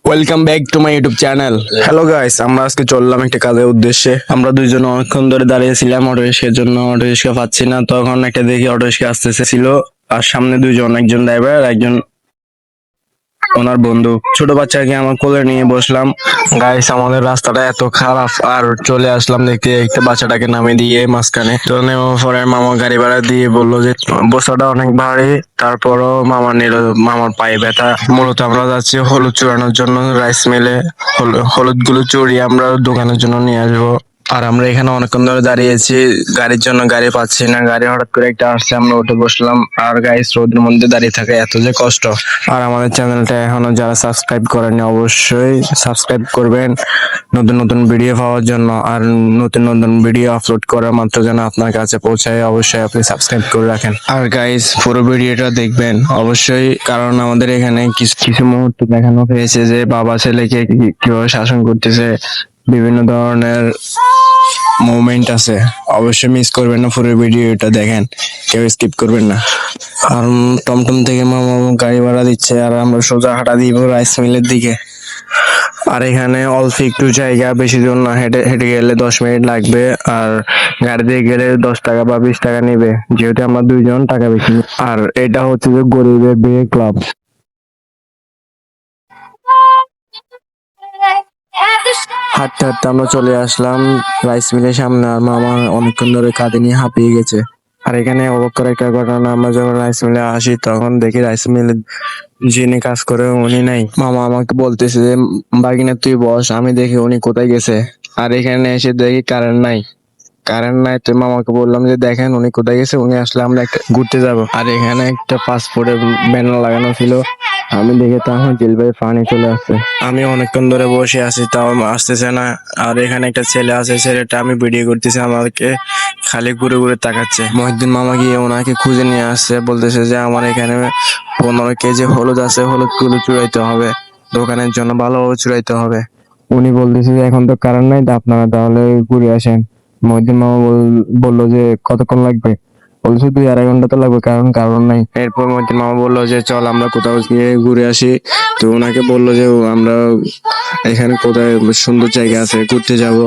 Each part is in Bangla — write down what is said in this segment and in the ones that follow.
Welcome back to my YouTube channel. Hello guys, আমরা আজকে চললাম একটা কাজের উদ্দেশ্যে। আমরা দুইজন অনেকক্ষণ ধরে দাঁড়িয়েছিলাম অটো রিক্সার জন্য, অটো রিক্সা পাচ্ছি না। তখন একটা দেখি অটো রিক্সা আসতেছে ছিল, আর সামনে দুইজন, একজন ড্রাইভার আর একজন ওনার বন্ধু। ছোট বাচ্চাকে আমার কোলে নিয়ে বসলাম। গাইস, আমাদের রাস্তাটা এত খারাপ, আর চলে আসলাম দেখতে দেখতে বাচ্চাটাকে নামিয়ে দিয়ে মাঝখানে। তো নেওয়ার পরে মামা গাড়ি ভাড়া দিয়ে বললো যে বস্তাটা অনেক ভারী। তারপরও মামা নিল, মামার পায়ে ব্যথা। মূলত আমরা যাচ্ছি হলুদ চুরানোর জন্য রাইস মিলে। হলুদ গুলো চুরিয়ে আমরা দোকানের জন্য নিয়ে আসবো। আর আমরা এখানে অনেকক্ষণ ধরে দাঁড়িয়েছি, গাড়ির জন্য গাড়ি পাচ্ছি না। গাড়ি হঠাৎ করে একটা আসছে, আমরা উঠে বসলাম। আর গাইস, রোদের মধ্যে দাঁড়িয়ে থাকা এত যে কষ্ট। আর আমাদের চ্যানেলটা এখনো যারা সাবস্ক্রাইব করেনি, অবশ্যই সাবস্ক্রাইব করবেন নতুন নতুন ভিডিও পাওয়ার জন্য। আর নতুন নতুন ভিডিও আপলোড করার মাত্র যেন আপনার কাছে পৌঁছায়, অবশ্যই আপনি সাবস্ক্রাইব করে রাখেন। আর গাইস, পুরো ভিডিওটা দেখবেন অবশ্যই, কারণ আমাদের এখানে কিছু কিছু মুহূর্ত দেখানো হয়েছে যে বাবা ছেলেকে কিভাবে শাসন করতেছে, বিভিন্ন ধরনের মুভমেন্ট আছে। অবশ্যই মিস করবেন না, পুরো ভিডিওটা দেখেন, কেউ স্কিপ করবেন না। আর টমটম থেকে মামা গাড়ি ভাড়া দিচ্ছে, আর আমরা সোজা হাঁটা দিব রাইস মিলের দিকে। আর এখানে অল্প একটু জায়গা, বেশি দূর না, হেঁটে হেঁটে গেলে 10 মিনিট লাগবে। আর গাড়ি দিয়ে গেলে 10 টাকা বা 20 টাকা নেবে, যেহেতু আমরা দুইজন, টাকা বেশি নেবে। আর এটা হচ্ছে যে গরিবের বিয়ে ক্লাব। হাঁটতে হাঁটতে আমরা চলে আসলাম রাইস মিলের সামনে। আর মামা অনেকক্ষণ ধরে কাঁধে নিয়ে হাঁপিয়ে গেছে। আর এখানে অবাক করা একটা ঘটনা, আমরা যখন রাইস মিলে আসি তখন দেখি রাইস মিলে যিনি কাজ করে উনি নাই। মামা আমাকে বলতেছে যে বাগিনা তুই বস, আমি দেখি উনি কোথায় গেছে। আর এখানে এসে দেখি কারেন্ট নাই। কারেন্ট নাই, তো মামাকে বললাম যে দেখেন উনি কোথায় গেছে, উনি আসলে আমরা একটা ঘুরতে যাব। আর এখানে একটা পাসপোর্টের ব্যানার লাগানো ছিল, আমি দেখে তখন জিলবাই পানি চলে আসছে। আমি অনেকক্ষণ ধরে বসে আছি, তাও আসতেছে না। আর এখানে একটা ছেলে আছে, ছেলেটা আমি ভিডিও করতেছি, আমাকে খালি ঘুরে ঘুরে তাকাচ্ছে। মহিউদ্দিন মামা গিয়ে ওনাকে খুঁজে নিয়ে আসছে, বলতেছে যে আমার এখানে 15 কেজি হলুদ আছে, হলুদ গুলো চুরাইতে হবে, দোকানের জন্য ভালোভাবে চুরাইতে হবে। উনি বলতেছে যে এখন তো কারেন্ট নাই, তা আপনারা তাহলে ঘুরে আসেন। মহিউদ্দিন মামা বললো যে কতক্ষণ লাগবে, বলছে 2-2.5 ঘন্টা তো লাগবে, কারণ কারণ নাই। এরপর মহিউদ্দিন মামা বললো যে চল আমরা কোথাও গিয়ে ঘুরে আসি। তো ওনাকে বললো যে আমরা এখানে কোথায় সুন্দর জায়গা আছে, ঘুরতে যাব।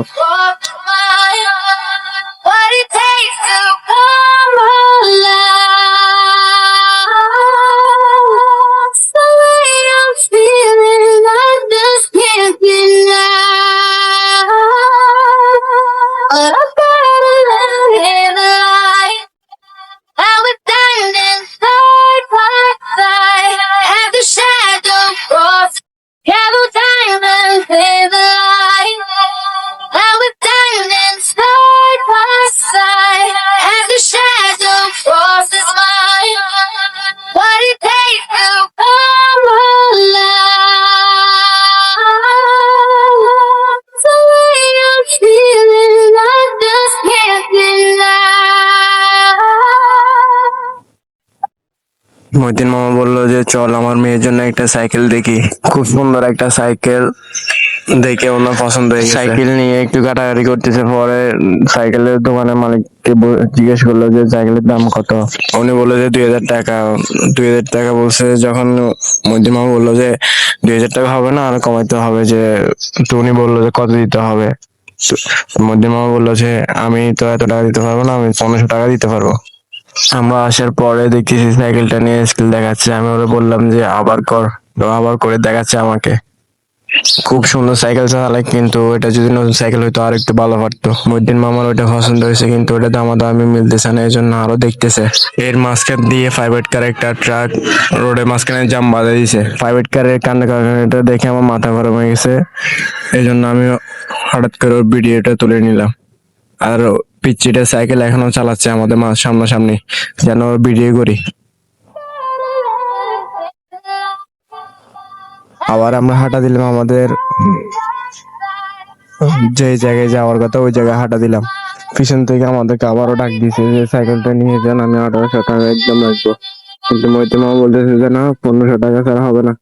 মহিউদ্দিন মামা বললো যে চল আমার মেয়ের জন্য একটা সাইকেল দেখি। খুব সুন্দর একটা সাইকেল দেখে ওনার পছন্দ হয়ে গেছে। সাইকেল নিয়ে একটু ঘাটাঘাটি করতেছে, পরে সাইকেলের দোকানের মালিককে জিজ্ঞেস করলো যে সাইকেলের দাম কত। উনি বললো যে 2000 টাকা। 2000 টাকা বলছে যখন, মহিউদ্দিন মামা বললো যে 2000 টাকা হবে না, আরো কমাইতে হবে। যে তো উনি বললো যে কত দিতে হবে। মহিউদ্দিন মামা বললো যে আমি তো এত টাকা দিতে পারবো না, আমি 1500 টাকা দিতে পারবো। আমরা আসার পরে দেখতেছি সাইকেলটা নিয়ে স্কিল দেখাচ্ছে। আমি ওরা বললাম যে আবার কর, তো আবার করে দেখাচ্ছে আমাকে। খুব সুন্দর সাইকেল চালায়, কিন্তু এটা যদি নতুন সাইকেল হইতো আর একটু ভালো পারতো। মহিউদ্দিন মামার ওইটা পছন্দ হয়েছে, কিন্তু ওটা দামাদামি মিলতেছে না, এই জন্য আরো দেখতেছে। এর মাঝখান দিয়ে প্রাইভেট কার একটা ট্রাক রোডের মাঝখানে জাম বাঁধা দিয়েছে। প্রাইভেট কারের কান্না কারখানাটা দেখে আমার মাথা গরম হয়ে গেছে, এই জন্য আমি হঠাৎ করে ওর ভিডিওটা তুলে নিলাম। আর পিচ্চিটা সাইকেল এখনো চালাচ্ছে আমাদের সামনাসামনি, যেন ভিডিও করি। আবার আমরা হাঁটা দিলাম আমাদের যে জায়গায় যাওয়ার কথা, ওই জায়গায় হাঁটা দিলাম। পিছন থেকে আমাদেরকে আবারও ডাক দিয়েছে যে সাইকেলটা নিয়ে যান, আমি 1800 টাকা একদম রাখবো। কিন্তু মহিউদ্দিন মামা বলতেছে যে না, 1500 টাকা ছাড়া হবে না।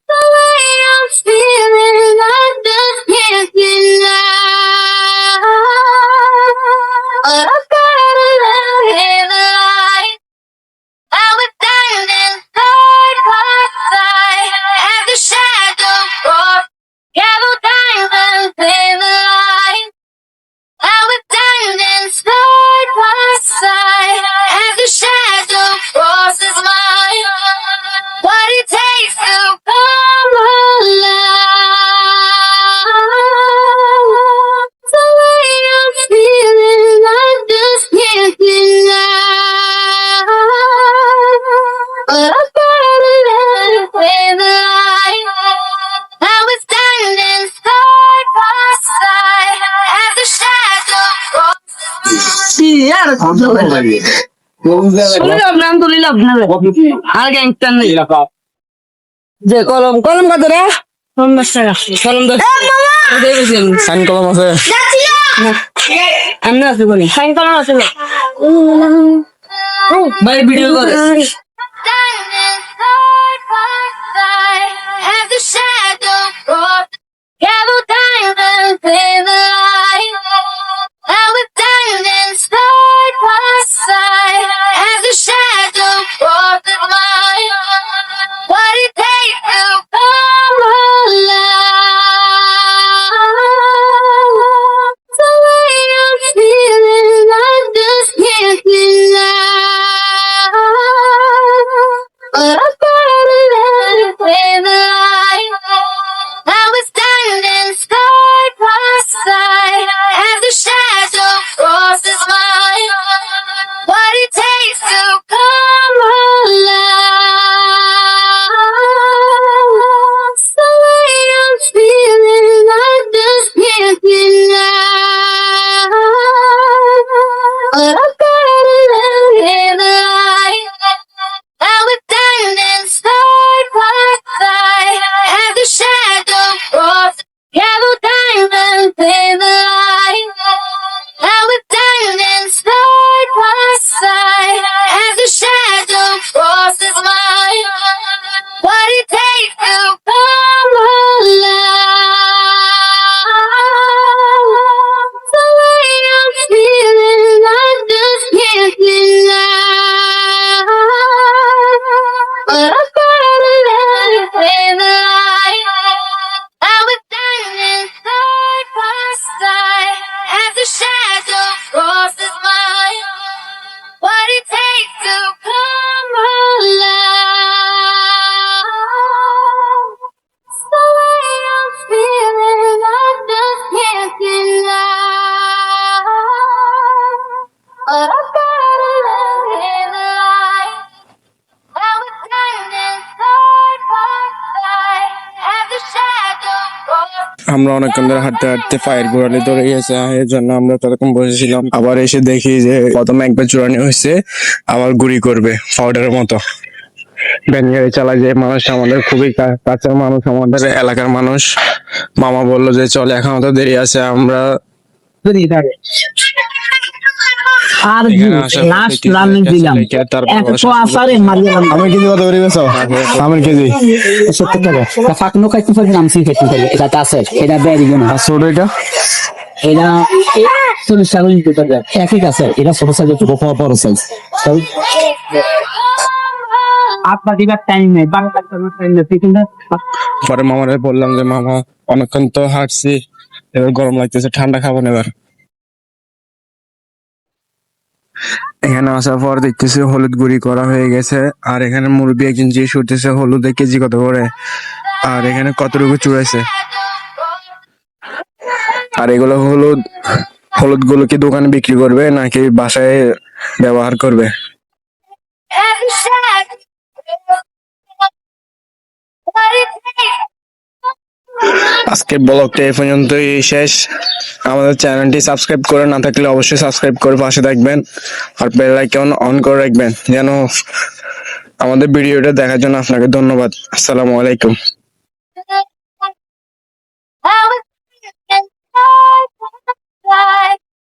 নাম তুলি লাভ না আর গ্যাংস্টার নেই যে কলম কলম কত রে কলম সাইন কলম আছে আমি আছে বলি সাইন কলম আছে ভাই ভিডিও করে আমরা অনেকক্ষণ ধরে হাঁটতে হাঁটতে পায়ের গোড়ালি ধরে গেছে, এর জন্য আমরা ততক্ষণ বসেছিলাম। আবার এসে দেখি যে প্রথমে একবার চূড়ানি হয়েছে, আবার গুড়ি করবে পাউডারের মতো। ভ্যান গাড়ি চালায় যে মানুষটা আমাদের খুবই কাছের মানুষ, আমাদের এলাকার মানুষ। মামা বললো যে চল, এখনো তো দেরি আছে। আমরা আর এখানে আসার পর লাস্ট দেখি যে রান দিলাম তারপর এত আসারে মারলাম আমার কেজি কত করে বেচো? আমার কেজি 70 টাকা তা ফাকনো খাইতে পারি নামছি খাইতে পারি এটা আছে এটা বেরি গুণ আর ছোট এটা এটা 40 টাকা দিতে পারবে একই আছে এটা ছোট সাইজ একটু বড় সাইজ আপনার দিবার টাইম নেই বাংলা টাইম নেই কিন্তু পরে মামারে বললাম যে মামা অনেকক্ষণ তো হাঁটছি, এবার গরম লাগতেছে, ঠান্ডা খাবো না এবার। এখানে আসার পর দেখতেছি হলুদ গুঁড়ি করা হয়ে গেছে, আর এখানে মুরব্বী একজন জিজ্ঞেস করতেছে হলুদের কেজি কত করে, আর এখানে কতটুকু চুড়াইছে। আর এগুলো হলুদ, হলুদ গুলো কি দোকানে বিক্রি করবে নাকি বাসায় ব্যবহার করবে? আজকের ব্লগটা এই পর্যন্তই শেষ। আমাদের চ্যানেলটি সাবস্ক্রাইব করে না থাকলে অবশ্যই সাবস্ক্রাইব করে পাশে থাকবেন, আর বেল আইকন অন করে রাখবেন যেন আমাদের ভিডিওটা দেখার জন্য আপনাকে ধন্যবাদ। আসসালামু আলাইকুম।